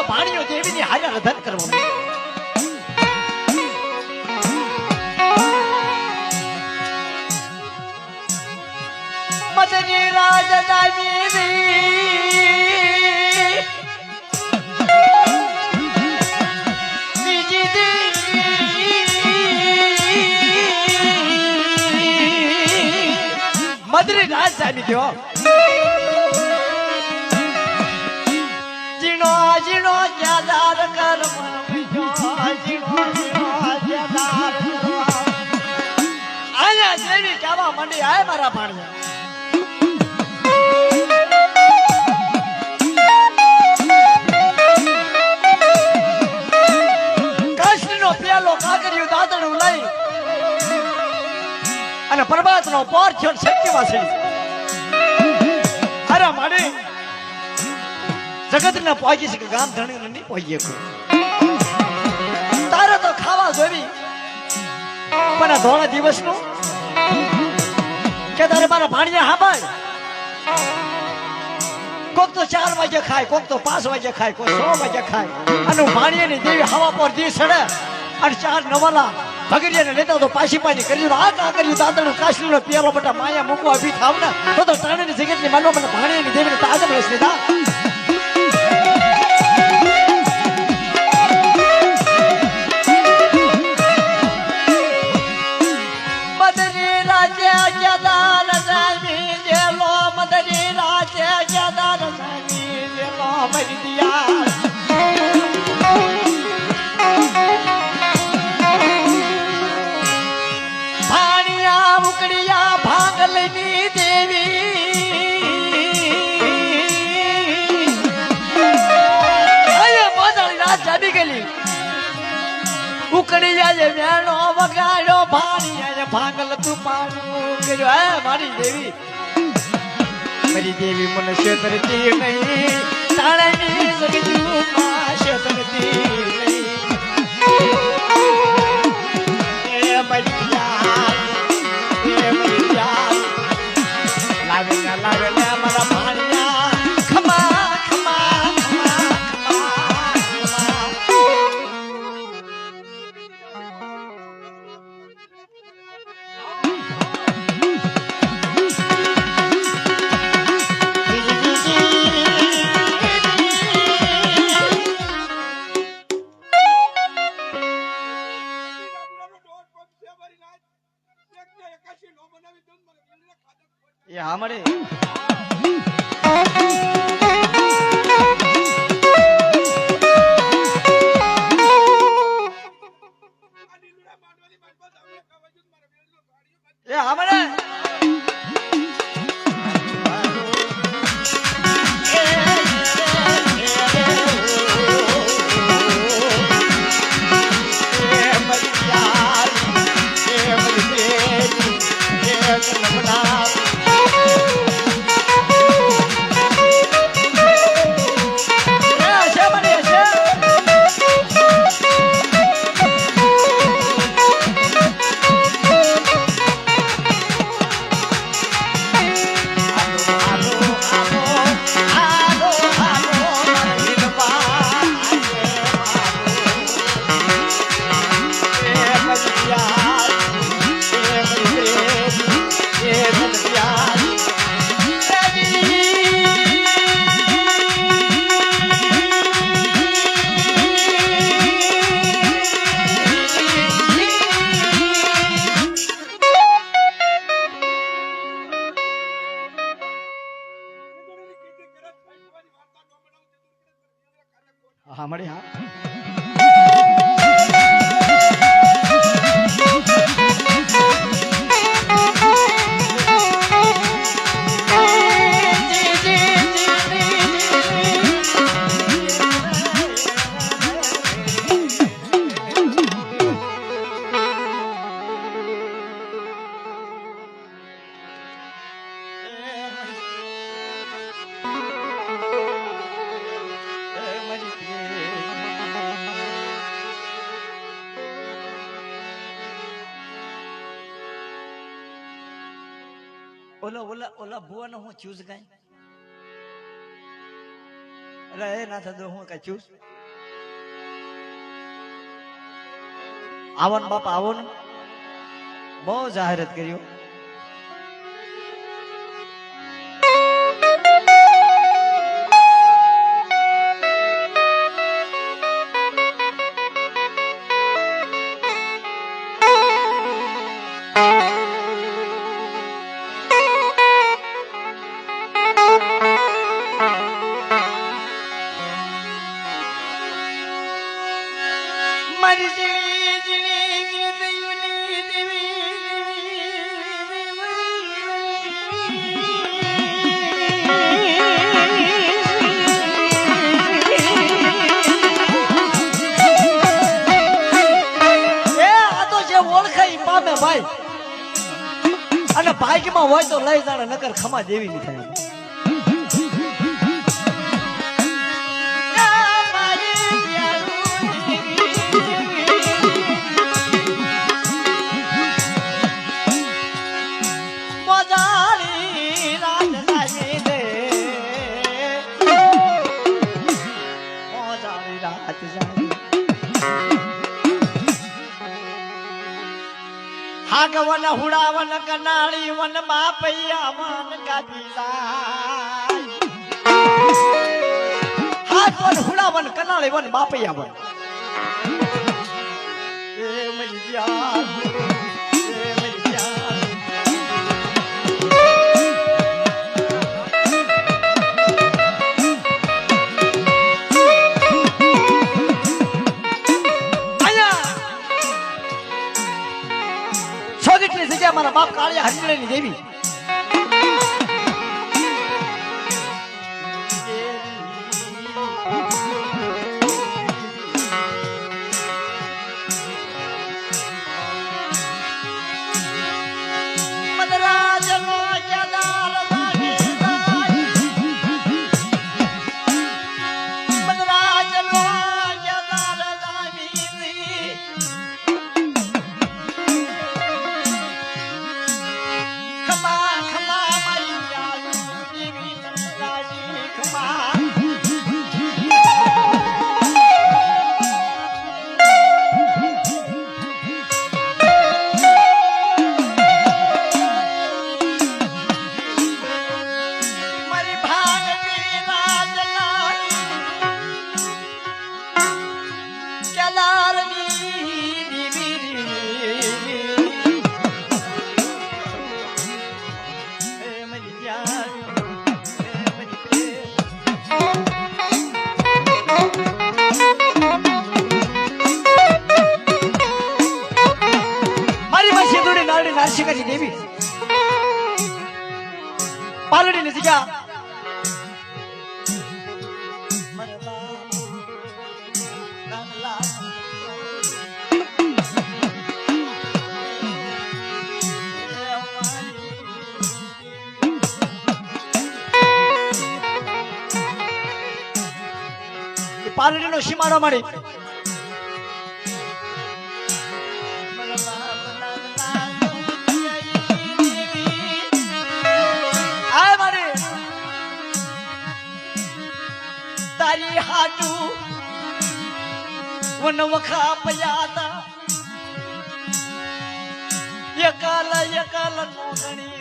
તો ભાણિયો દેવીની હાજર રધન કરવા માંડ્યો. મદની રાજ મદરી રાજધાની થયો. જીણો જીણો જ્યાદાર કર આયા જેવી કહેવા માંડી આય મારા ભાણિયા. કૃષ્ણનો પેલો કાગરિયું દાદડું લઈ અને પરમાત્મા નો પોર છોડ શક્તિમાં ચડી. અરે માડી જગત ને પહોંચી શકે ગામ ધણી નહીં પહોંચી શકો. તારે તો ખાવા જોવી પણ આ ધોળા દિવસ નું કે તારે મારા ભાણિયા હાંભાય. કોક તો 4 વાગે ખાય, કોક તો 5 વાગે ખાય, કોક 6 વાગે ખાય. અને ભાણિયાની દેવી હવા પર દી સડે અને 4 નવાલા ભગરિયાને લેતા તો પાછી પાછી કરી આ કા કર્યું દાદડું કાશલીનો પેલો બટા માયા મૂકવા ભી થાવ ને તો તાણીની જગતની માનો મને ભાણિયાની દેવીને તાજમ રસ લીધા. મદની રાજ્ય જદાર સામી જેલો મદની રાજ્ય જદાર સામી જેલો મરી દિયા. ઉકડિયા ભાંગલની દેવી મોદળી રાત જાબી ગયેલી. ઉકડિયા જે મેણો વગાડ્યો ભાણિયા ભાંગલ તું પાડું કર્યો. હે મારી દેવી મારી દેવી મને છેતરતી નહીં તાળાની સગજુમાં છેતરતી નહીં. એ મારી હમણે હમણે હા ઓલા ઓલા ઓલા ભુવાનો હું ચૂસ ગાય અરે એ ના થતો હું કઈ ચૂસ આવો ને બાપા આવો ને બહુ જાહેરાત કર્યું ભાઈ અને ભાગ્યમાં હોય તો લઈ જાણે નકર ખમા દેવી નહીં થાય હાગવન હુડાવન કનાળી વન બાપૈયા વન ગાદીલા હાગવન હુડાવન કનાળી વન બાપૈયા વન એ મૈયા મારા બાપ કાળિયા હરિજની દેવી નારસિંગાની દેવી પાલડીની જગ્યા પાલડીનો સીમાડો મળી તારી હાટુ વન વખા પયાતા એકાલ એકાલ નો ગણી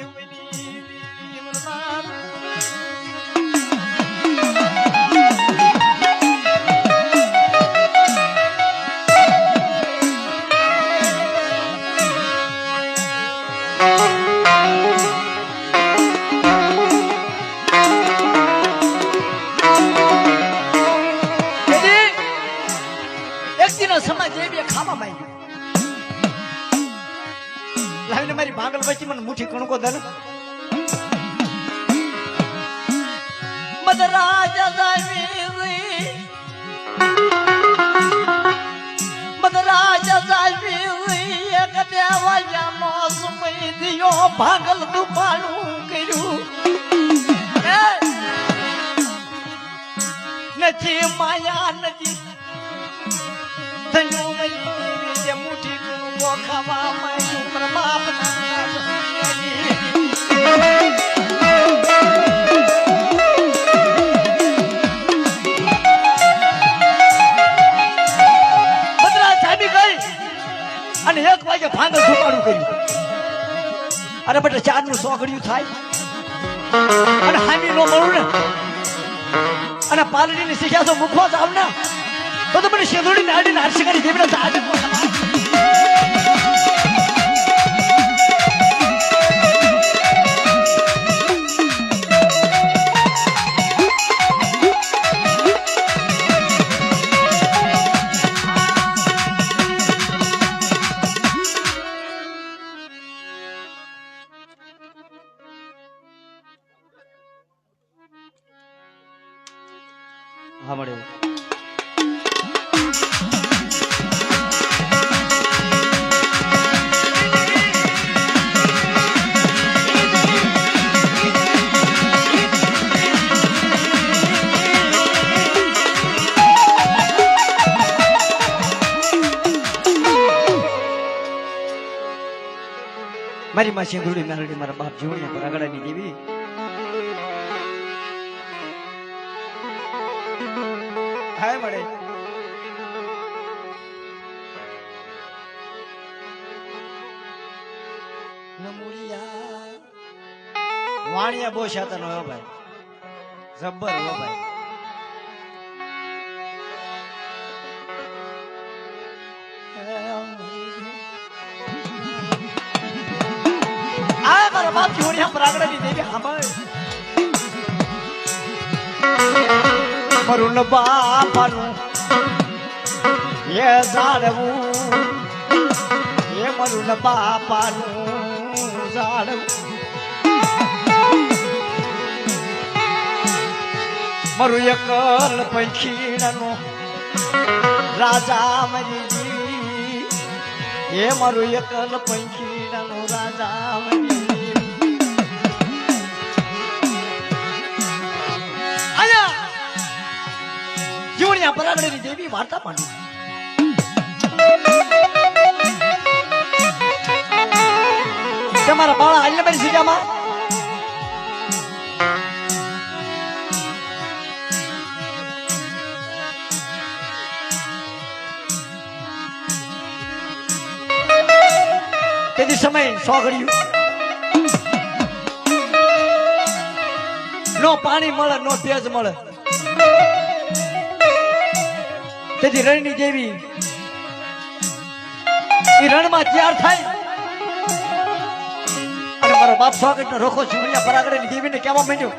લાવીને મારી ભાગલ વચ્ચે મને મુઠ્ઠી કણકો દે મદ રાજા જાવી મદ રાજા જાવી એક દેવાયા નો સમય દિયો ભાગલ દુપાણું કર્યું નથી માયા નથી તન્યો મરી જે મુઠ્ઠી કણકો ખાવા માં પ્રમાપ કે ભાંગલ ધુમાડું કર્યું અને બેટા ચારનું સોગડિયું થાય અને હામી નો મળું ને અને પાલડીની શીખ્યા તો મૂકવા જાવ ને તો મને શેદોડી નાડી નારસી કરી દેવી ને આજે હા મળે મારી માં સિંધુડી મેલડી મારા બાપ જીવણિયા પર આગળની દેવી હાય મળે નમુડિયા વાણિયા બહુ શાતન હોય ભાઈ જબ્બર હો ભાઈ આ મારા બાપ જીવણિયા પર આગળની દેવી સાંભળ મરુન બાપાનું એ જાડવું એ મરુન બાપાનું જાડવું મરું એકલ પંખીણનો રાજા મરી એ મારું એકલ પંખીણનો રાજા મરી જીવણિયા પરાગડેની દેવી વાર્તા પાડી તમારા બાળા આલ્યા મારી સીજામાં તેથી સમય સોગડ્યું નો પાણી મળે નો તેજ મળે તેથી રણની દેવી એ રણમાં તૈયાર થાય અને મારો બાપ સ્વાગત નો રોખો જીવણિયા પરાગડેની દેવીને કહેવા માંડ્યો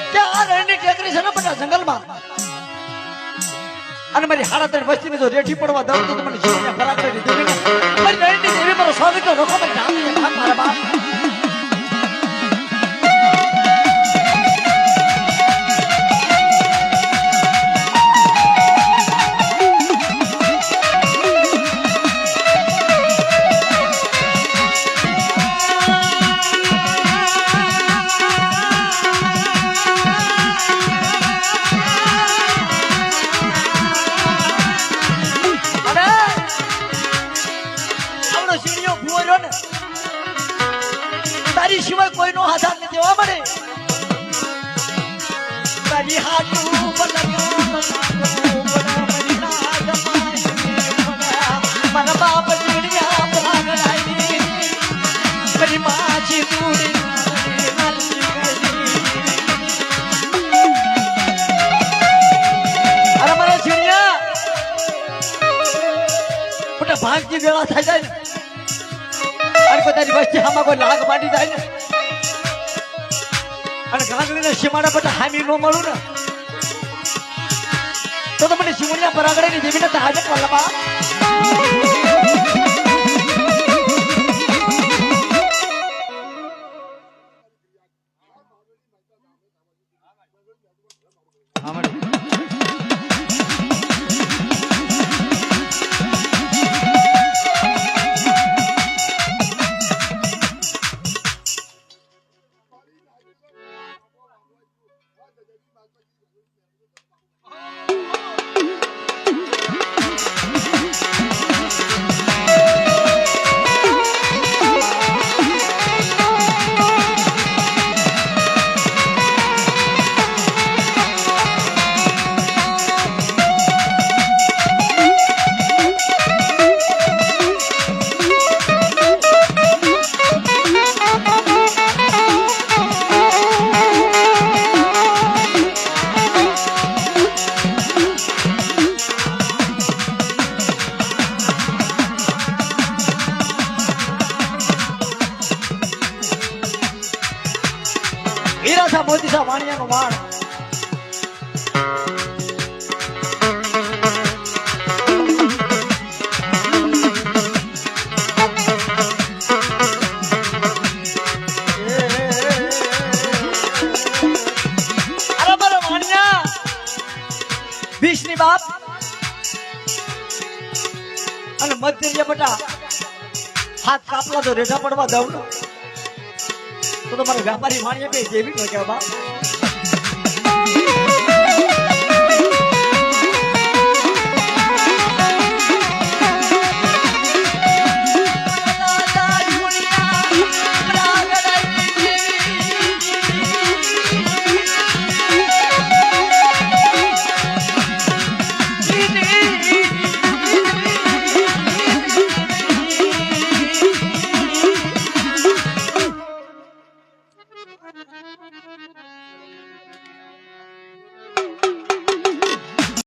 કે આ રણની ટેકરી છે ને બધા જંગલમાં અને મારી હાડા ત્રણ વસ્તીને જો રેઠી પડવા દઉં તો મને જીવણિયા પરાગડેની દેવીને મારી રણની દેવી મારો સ્વાગત નો રોખો મારા બાપ તારી સિવાય કોઈનો આધાર નથી હોવા મળે તારી હાથું મારા બાપ જીવણિયા પરાગડાઈ મારી માછી દૂરી અરે મારા જીવણિયા મોટા ભાગની વેળા થઈ જાય ને અને પોતાની વસ્તી આમાં કોઈ લાગ માંડી જાય ને અને ગાંગડીના સીમાડા બધા હામી ન મળું ને તો મને જીવણિયા પરાગડેની દેવીને તો આજે પલ્લવા ભીષની બાપ અને મધ્ય બટા હાથ કાપલા તો રેઢા પડવા દઉં તો તમારે વ્યાપારી માણીએ બે જેવી ન કહેવા બાપ